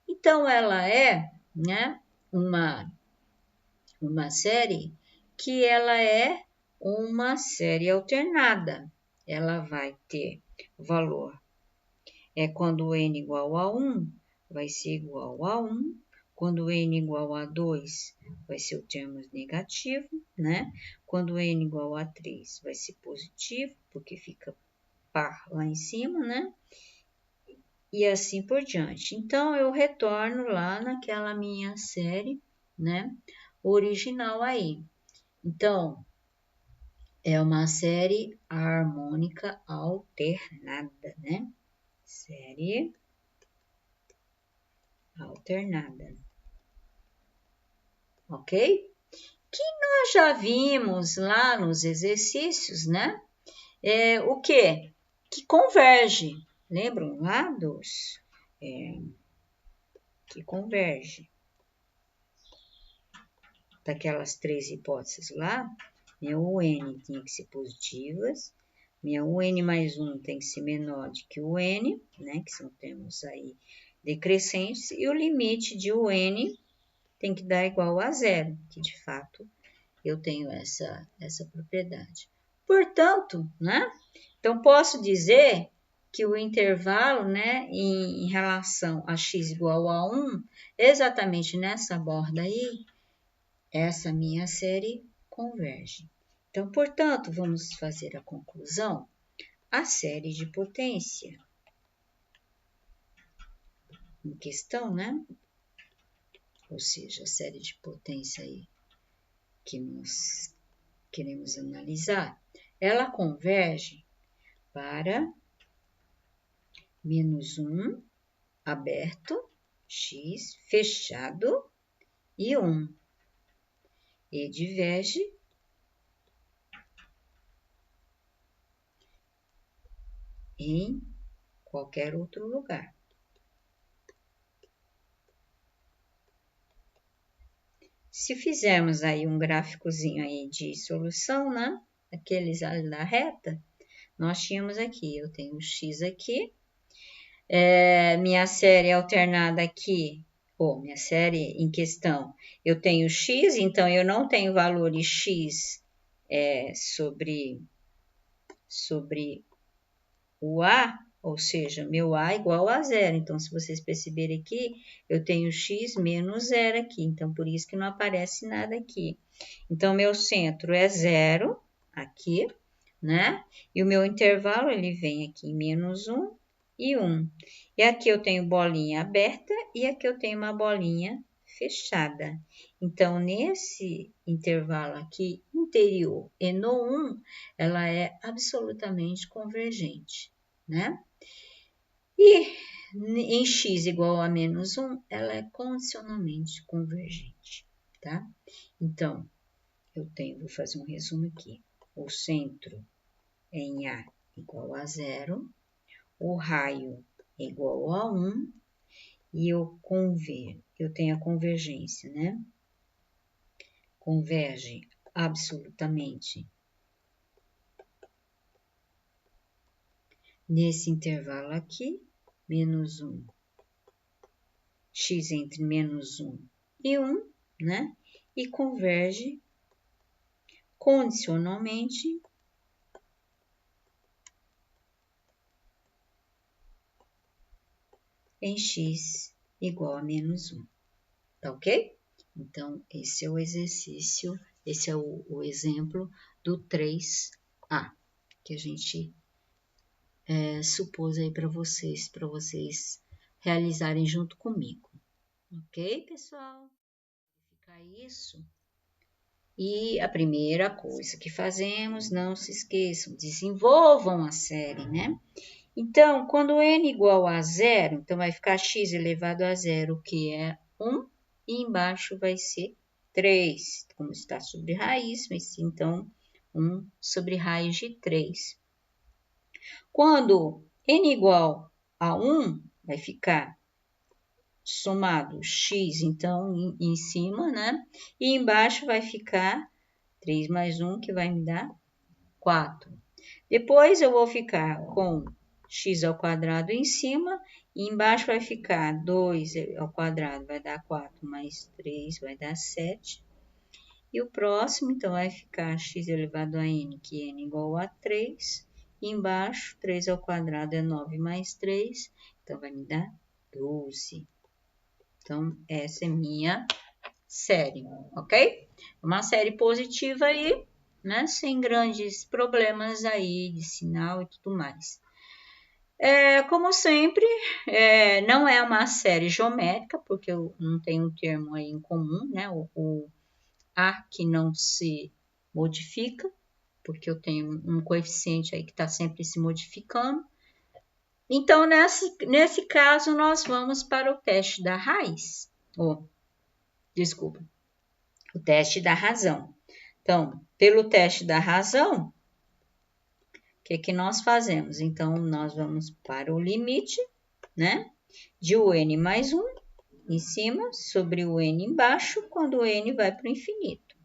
[SPEAKER 1] Então, ela é, né, uma série que ela é uma série alternada. Ela vai ter valor. Quando n igual a 1, vai ser igual a 1. Quando n igual a 2, vai ser o termo negativo, né? Quando n igual a 3, vai ser positivo, porque fica par lá em cima, né? E assim por diante. Então, eu retorno lá naquela minha série, né? Original aí. Então, é uma série harmônica alternada, né? Série alternada. Ok? Que nós já vimos lá nos exercícios, né? O quê? Que converge. Lembram lá dos... que converge. Daquelas 3 hipóteses lá, minha UN tinha que ser positivas, minha UN mais 1 tem que ser menor do que o N, né, que são termos aí decrescentes, e o limite de UN tem que dar igual a zero, que de fato eu tenho essa propriedade. Portanto, né, então posso dizer que o intervalo, né, em relação a x igual a 1, exatamente nessa borda aí, essa minha série converge. Então, portanto, vamos fazer a conclusão. A série de potência em questão, né? Ou seja, a série de potência aí que nós queremos analisar, ela converge para menos 1 aberto, x fechado e 1. E diverge em qualquer outro lugar. Se fizermos aí um gráficozinho aí de solução, né? Aqueles ali da reta, nós tínhamos aqui, eu tenho x aqui, minha série alternada aqui, ou minha série em questão, eu tenho x, então eu não tenho valores x sobre o A, ou seja, meu A igual a zero. Então, se vocês perceberem aqui, eu tenho x menos zero aqui. Então, por isso que não aparece nada aqui. Então, meu centro é zero aqui, né? E o meu intervalo, ele vem aqui em menos 1 e 1. E aqui eu tenho bolinha aberta e aqui eu tenho uma bolinha fechada. Então, nesse intervalo aqui interior e no 1, ela é absolutamente convergente, né? E em x igual a menos 1, ela é condicionalmente convergente, tá? Então, vou fazer um resumo aqui. o centro em A igual a 0, o raio é igual a 1 e eu tenho a convergência, né? Converge absolutamente nesse intervalo aqui, menos 1, x entre menos 1 e 1, né? E converge condicionalmente em x igual a menos 1, tá ok? Então, esse é o exercício, esse é o exemplo do 3A, que a gente supôs aí para vocês realizarem junto comigo. Ok, pessoal? Fica isso. E a primeira coisa que fazemos, não se esqueçam, desenvolvam a série, né? Então, quando n igual a 0, então vai ficar x elevado a 0, que é 1, e embaixo vai ser 3, como está sobre raiz, mas então 1 sobre raiz de 3. Quando n igual a 1, vai ficar somado x, então, em cima, né? E embaixo vai ficar 3 mais 1, que vai me dar 4. Depois eu vou ficar com x ao quadrado em cima, e embaixo vai ficar 2 ao quadrado, vai dar 4 mais 3, vai dar 7. E o próximo, então, vai ficar x elevado a n, que n igual a 3. E embaixo, 3 ao quadrado é 9 mais 3, então vai me dar 12. Então, essa é minha série, ok? Uma série positiva aí, né? Sem grandes problemas aí de sinal e tudo mais. Como sempre, não é uma série geométrica, porque eu não tenho um termo aí em comum, né? O A que não se modifica, porque eu tenho um coeficiente aí que está sempre se modificando. Então, nesse caso, nós vamos para o teste da raiz. Desculpa, o teste da razão. Então, pelo teste da razão, o que nós fazemos? Então, nós vamos para o limite, né? De o n mais 1 em cima sobre o n embaixo, quando o n vai para o infinito.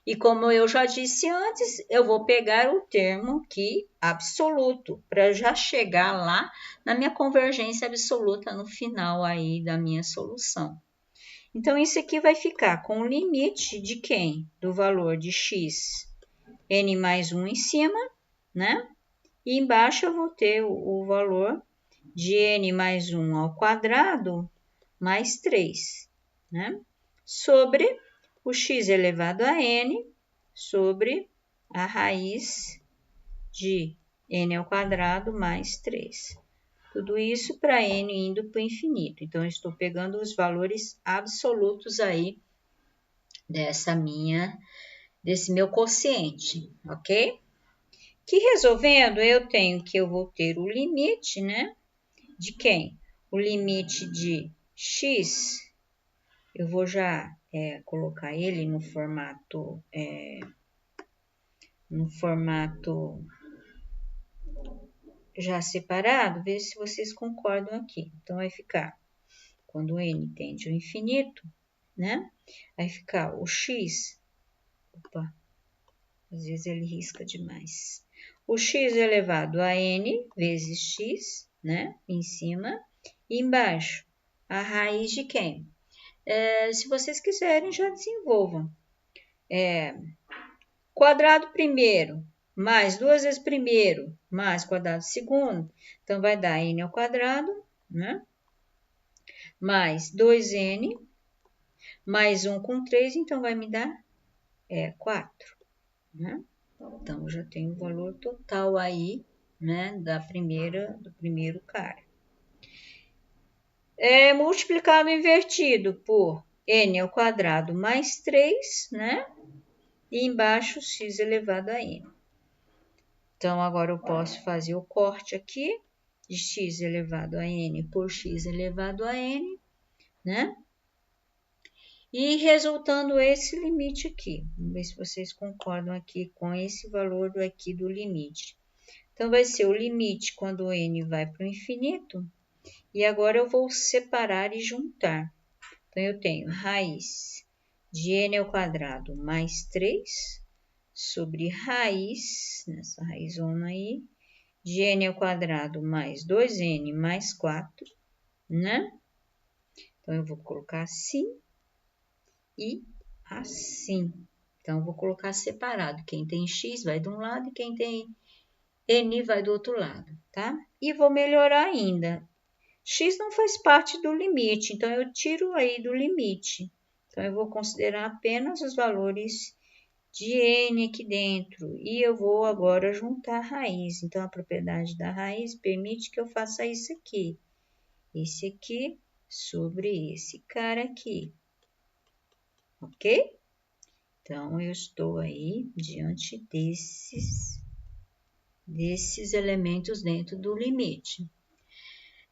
[SPEAKER 1] E como eu já disse antes, eu vou pegar o termo aqui absoluto, para já chegar lá na minha convergência absoluta no final aí da minha solução. Então, isso aqui vai ficar com o limite de quem? Do valor de x, n mais 1 em cima, né? E embaixo eu vou ter o valor de n mais 1 ao quadrado mais 3, né? Sobre o x elevado a n sobre a raiz de n ao quadrado mais 3. Tudo isso para n indo para o infinito. Então, eu estou pegando os valores absolutos aí desse meu quociente, ok? Que resolvendo, eu vou ter o limite, né? De quem? O limite de x, eu vou já colocar ele no formato já separado, ver se vocês concordam aqui. Então, vai ficar, quando n tende ao infinito, né? Vai ficar o x, às vezes ele risca demais. O x elevado a n vezes x, né? Em cima. E embaixo, a raiz de quem? Se vocês quiserem, já desenvolvam. Quadrado primeiro, mais 2 vezes primeiro, mais quadrado segundo. Então, vai dar n ao quadrado, né? Mais 2n, mais 1 com 3, então vai me dar 4, né? Então, já tem o valor total aí, né, do primeiro cara. Multiplicado invertido por n ao quadrado mais 3, né? E embaixo x elevado a n. Então, agora eu posso fazer o corte aqui de x elevado a n por x elevado a n, né? E resultando esse limite aqui. Vamos ver se vocês concordam aqui com esse valor aqui do limite. Então, vai ser o limite quando n vai para o infinito. E agora eu vou separar e juntar. Então, eu tenho raiz de n ao quadrado mais 3 sobre raiz, nessa raizona aí, de n ao quadrado mais 2n mais 4, né? Então, eu vou colocar assim e assim. Então, eu vou colocar separado. Quem tem x vai de um lado e quem tem n vai do outro lado, tá? E vou melhorar ainda. X não faz parte do limite, então eu tiro aí do limite. Então, eu vou considerar apenas os valores de n aqui dentro. E eu vou agora juntar a raiz. Então, a propriedade da raiz permite que eu faça isso aqui. Esse aqui sobre esse cara aqui. Ok? Então, eu estou aí diante desses elementos dentro do limite.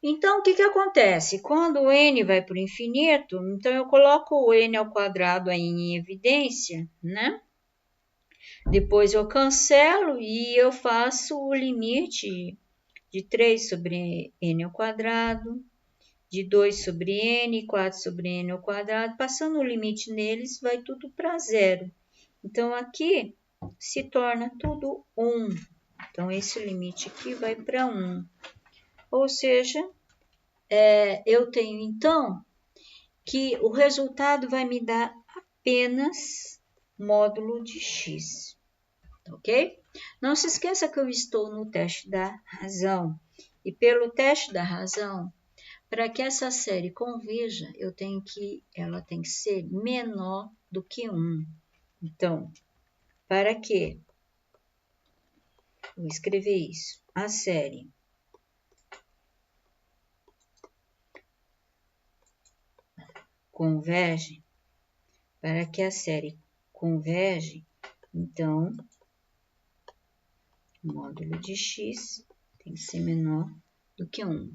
[SPEAKER 1] Então, o que acontece? Quando o n vai para o infinito, então eu coloco o n ao quadrado aí em evidência, né? Depois eu cancelo e eu faço o limite de 3 sobre n ao quadrado, de 2 sobre n, 4 sobre n ao quadrado. Passando o limite neles, vai tudo para zero. Então, aqui se torna tudo 1. Então, esse limite aqui vai para 1. Ou seja, eu tenho, então, que o resultado vai me dar apenas módulo de x, ok? Não se esqueça que eu estou no teste da razão. E pelo teste da razão, para que essa série converja, ela tem que ser menor do que 1. Então, para que vou escrever isso? A série converge, para que a série converge, então, o módulo de x tem que ser menor do que 1.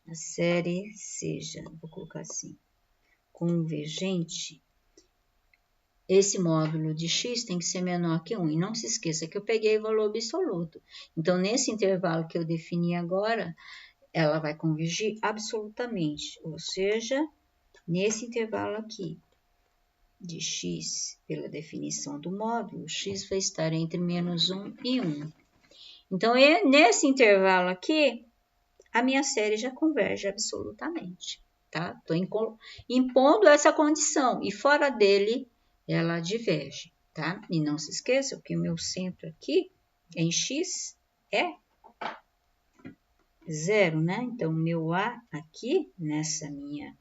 [SPEAKER 1] A série seja, vou colocar assim, convergente, esse módulo de x tem que ser menor que 1. E não se esqueça que eu peguei o valor absoluto. Então, nesse intervalo que eu defini agora, ela vai convergir absolutamente. Ou seja, nesse intervalo aqui de x, pela definição do módulo, x vai estar entre menos 1 e 1. Então, nesse intervalo aqui, a minha série já converge absolutamente, tá? Estou impondo essa condição e fora dele ela diverge, tá? E não se esqueça que o meu centro aqui em x é 0, né? Então, o meu A aqui nessa minha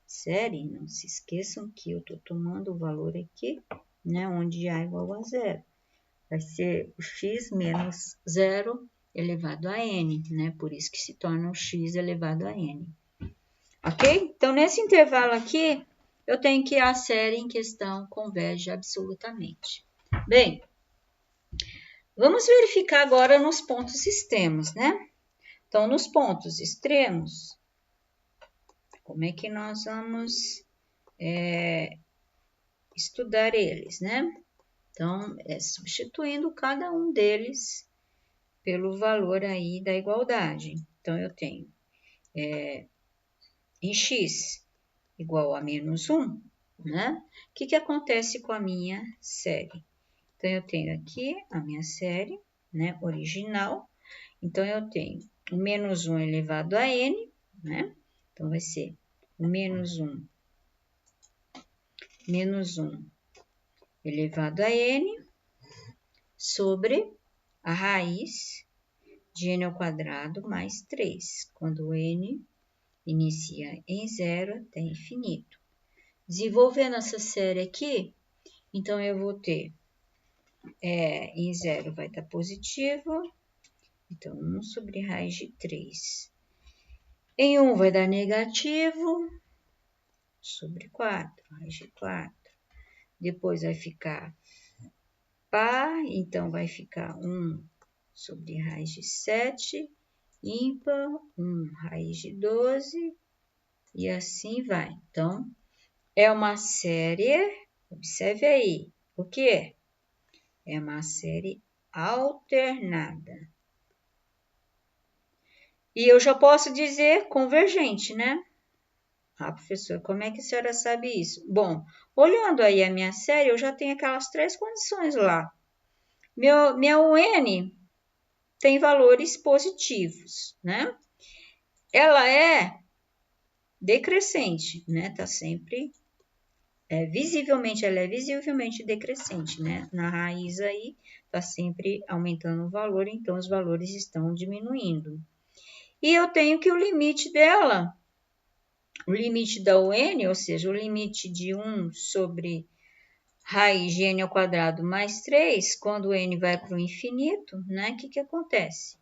[SPEAKER 1] série, não se esqueçam que eu estou tomando o valor aqui, né? Onde A é igual a 0. Vai ser o x menos 0 elevado a n, né? Por isso que se torna o x elevado a n. Ok? Então, nesse intervalo aqui, eu tenho que a série em questão converge absolutamente. Bem, vamos verificar agora nos pontos extremos, né? Então, nos pontos extremos, como é que nós vamos estudar eles, né? Então, substituindo cada um deles pelo valor aí da igualdade. Então, eu tenho em x igual a menos 1, né? O que acontece com a minha série? Então, eu tenho aqui a minha série, né, original. Então, eu tenho o menos 1 elevado a n, né? Então, vai ser o menos 1 elevado a n sobre a raiz de n ao quadrado mais 3, quando o n inicia em 0 até infinito. Desenvolvendo essa série aqui, então eu vou ter, em 0 vai estar positivo, então 1 sobre raiz de 3. Em 1 vai dar negativo, sobre 4, raiz de 4. Depois vai ficar par, então vai ficar 1 sobre raiz de 7, ímpar, 1 raiz de 12, e assim vai. Então, é uma série, observe aí, o que é? É uma série alternada. E eu já posso dizer convergente, né? Ah, professor, como é que a senhora sabe isso? Bom, olhando aí a minha série, eu já tenho aquelas 3 condições lá. Minha UN tem valores positivos, né? Ela é decrescente, né? Tá sempre ela é visivelmente decrescente, né? Na raiz aí tá sempre aumentando o valor, então os valores estão diminuindo. E eu tenho que o limite dela, o limite da UN, ou seja, o limite de 1 sobre raiz de n ao quadrado mais 3, quando n vai para o infinito, né? O que acontece?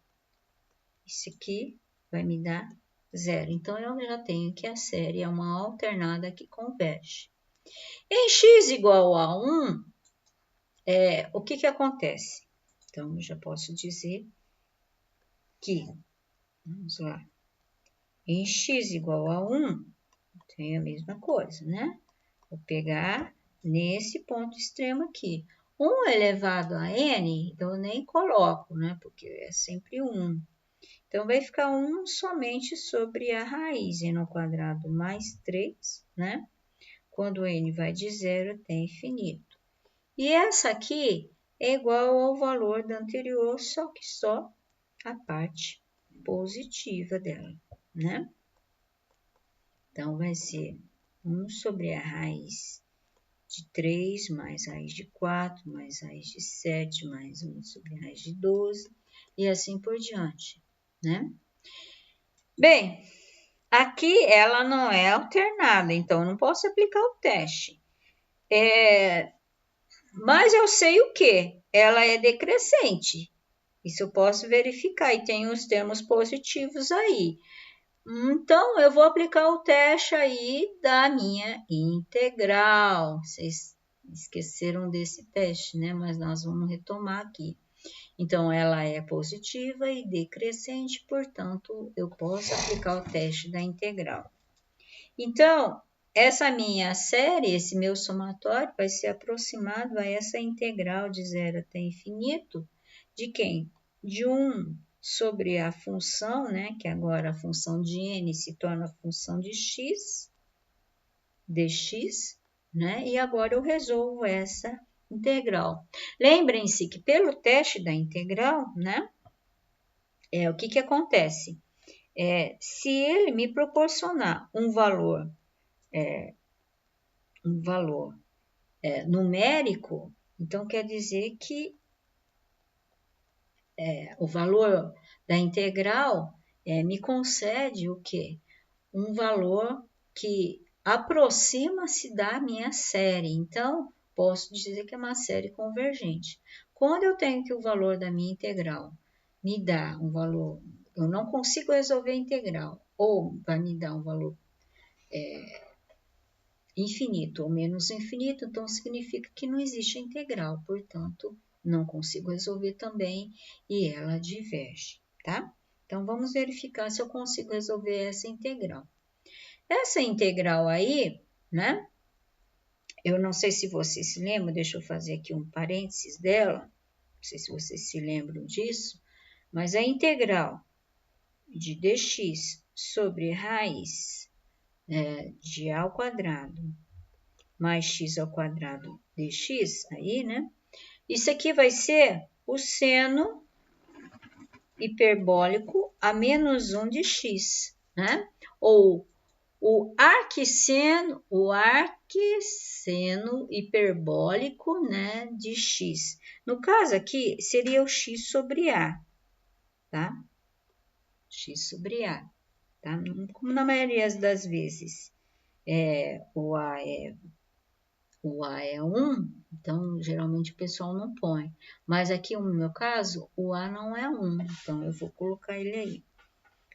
[SPEAKER 1] Isso aqui vai me dar 0. Então, eu já tenho que a série é uma alternada que converge. Em x igual a 1, o que acontece? Então, eu já posso dizer que, vamos lá, em x igual a 1, tem a mesma coisa, né? Vou pegar nesse ponto extremo aqui. 1 elevado a n, eu nem coloco, né? Porque é sempre 1. Então, vai ficar 1 somente sobre a raiz n ao quadrado mais 3, né? Quando n vai de 0 até infinito. E essa aqui é igual ao valor da anterior, só que só a parte positiva dela, né? Então, vai ser 1 sobre a raiz de 3, mais raiz de 4, mais raiz de 7, mais 1 sobre a raiz de 12, e assim por diante, né? Bem, aqui ela não é alternada, então eu não posso aplicar o teste. Mas eu sei o que? Ela é decrescente. Isso eu posso verificar e tem os termos positivos aí. Então, eu vou aplicar o teste aí da minha integral. Vocês esqueceram desse teste, né? Mas nós vamos retomar aqui. Então, ela é positiva e decrescente, portanto, eu posso aplicar o teste da integral. Então, essa minha série, esse meu somatório, vai ser aproximado a essa integral de 0 até infinito, de quem? De 1 sobre a função, né, que agora a função de n se torna a função de x, dx, né, e agora eu resolvo essa integral. Lembrem-se que pelo teste da integral, né, o que acontece? Se ele me proporcionar um valor numérico, então quer dizer que o valor da integral me concede o quê? Um valor que aproxima-se da minha série. Então, posso dizer que é uma série convergente. Quando eu tenho que o valor da minha integral me dá um valor, eu não consigo resolver a integral, ou vai me dar um valor infinito ou menos infinito, então significa que não existe a integral, portanto, não consigo resolver também e ela diverge, tá? Então, vamos verificar se eu consigo resolver essa integral. Essa integral aí, né? Eu não sei se vocês se lembram, deixa eu fazer aqui um parênteses dela, não sei se vocês se lembram disso, mas a integral de dx sobre raiz de a ao quadrado mais x ao quadrado dx, aí, né? Isso aqui vai ser o seno hiperbólico a menos 1 de x, né? Ou o arquisseno hiperbólico, né, de x. No caso aqui, seria o x sobre a, tá? X sobre a, tá? Como na maioria das vezes, o a é 1, então geralmente o pessoal não põe. Mas aqui no meu caso, o A não é 1, então eu vou colocar ele aí.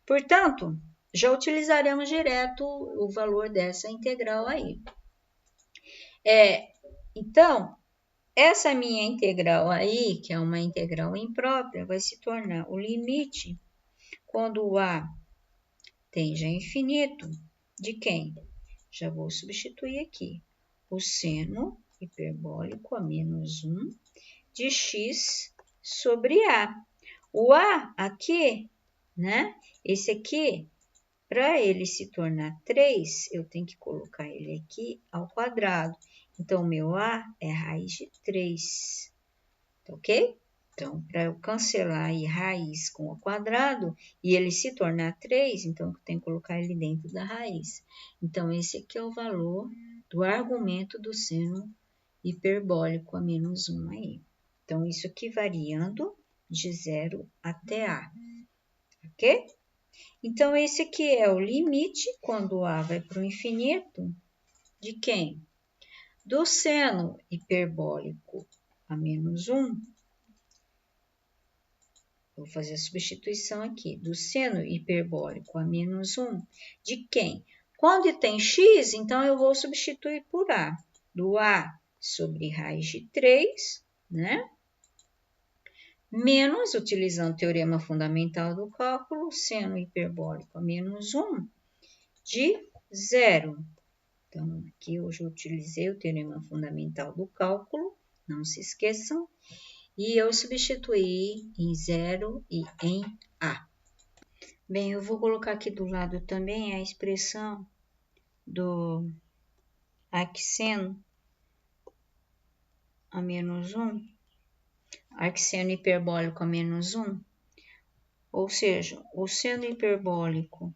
[SPEAKER 1] Portanto, já utilizaremos direto o valor dessa integral aí. Então, essa minha integral aí, que é uma integral imprópria, vai se tornar o limite quando o A tende a infinito de quem? já vou substituir aqui. O seno hiperbólico a menos 1 de x sobre a. O a aqui, né? Esse aqui, para ele se tornar 3, eu tenho que colocar ele aqui ao quadrado. Então, o meu a é raiz de 3, tá ok? Então, para eu cancelar aí raiz com o quadrado e ele se tornar 3, então eu tenho que colocar ele dentro da raiz. Então, esse aqui é o valor do argumento do seno hiperbólico a menos 1 aí. Então, isso aqui variando de 0 até a, ok? Então, esse aqui é o limite, quando a vai para o infinito, de quem? Do seno hiperbólico a menos 1. Vou fazer a substituição aqui. Do seno hiperbólico a menos 1. De quem? Quando tem x, então eu vou substituir por a. Do a sobre raiz de 3, né? Menos, utilizando o teorema fundamental do cálculo, seno hiperbólico a menos 1 de 0. Então, aqui eu já utilizei o teorema fundamental do cálculo, não se esqueçam. E eu substituí em 0 e em a. Bem, eu vou colocar aqui do lado também a expressão do arcseno a menos 1, arcseno hiperbólico a menos 1, ou seja, o seno hiperbólico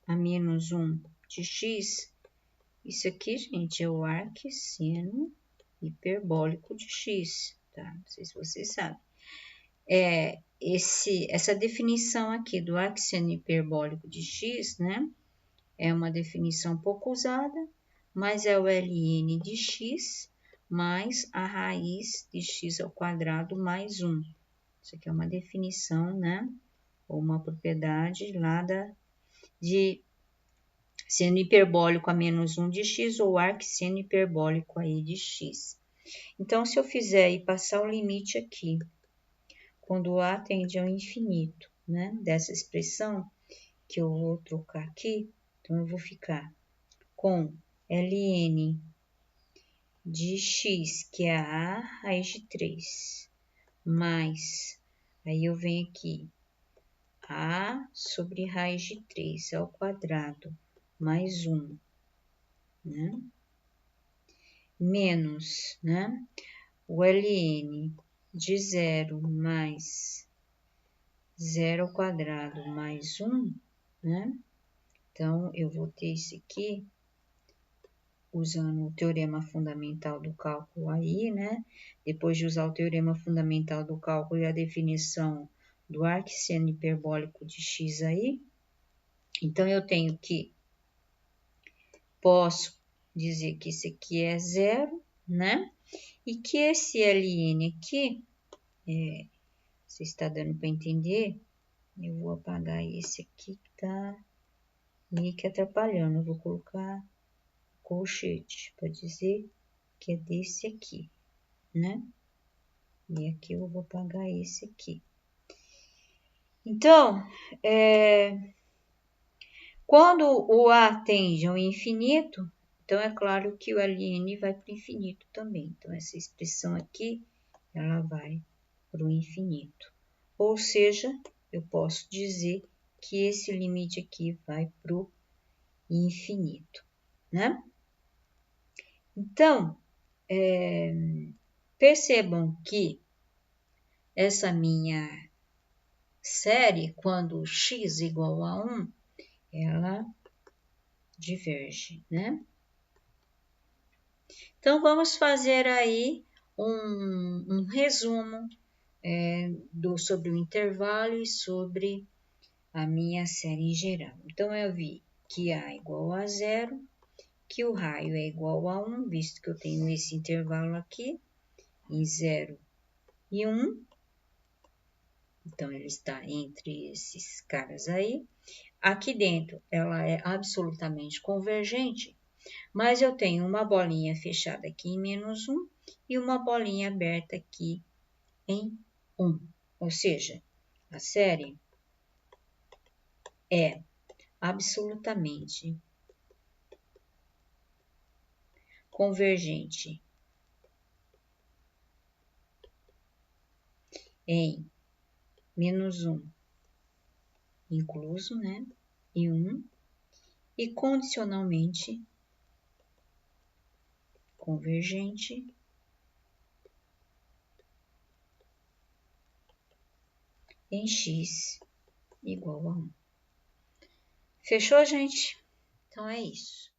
[SPEAKER 1] a menos 1 de x, isso aqui, gente, é o arcseno hiperbólico de x, tá? Não sei se vocês sabem. Essa definição aqui do arcseno hiperbólico de x, né? É uma definição pouco usada, mas é o ln de x mais a raiz de x ao quadrado mais 1. Isso aqui é uma definição, né? Ou uma propriedade lá de seno hiperbólico a menos 1 de x ou arcseno hiperbólico aí de x. Então, se eu fizer e passar o limite aqui, quando a tende ao infinito, né? Dessa expressão que eu vou trocar aqui, então eu vou ficar com ln de x, que é a raiz de 3, mais, aí eu venho aqui, a sobre raiz de 3 ao quadrado, mais 1, né? Menos, né? O ln de 0 mais 0 ao quadrado mais 1, né? Então, eu vou ter isso aqui, usando o teorema fundamental do cálculo aí, né? Depois de usar o teorema fundamental do cálculo e a definição do arcseno hiperbólico de x aí, então eu tenho que, posso dizer que esse aqui é 0, né? E que esse ln aqui, se está dando para entender, eu vou apagar esse aqui que está meio que atrapalhando, eu vou colocar colchete para dizer que é desse aqui, né? E aqui eu vou apagar esse aqui. Então, quando o a tende ao infinito, então é claro que o ln vai para o infinito também. Então, essa expressão aqui, ela vai para o infinito. Ou seja, eu posso dizer que esse limite aqui vai para o infinito, né? Então, percebam que essa minha série, quando x igual a 1, ela diverge, né? Então, vamos fazer aí um resumo sobre o intervalo e sobre a minha série em geral. Então, eu vi que A é igual a 0, que o raio é igual a 1, visto que eu tenho esse intervalo aqui, em 0 e 1. Então, ele está entre esses caras aí. Aqui dentro, ela é absolutamente convergente, mas eu tenho uma bolinha fechada aqui em menos 1 e uma bolinha aberta aqui em 1. Ou seja, a série é absolutamente convergente em -1 incluso, né? E 1, e condicionalmente convergente em x igual a 1. Fechou, gente? Então é isso.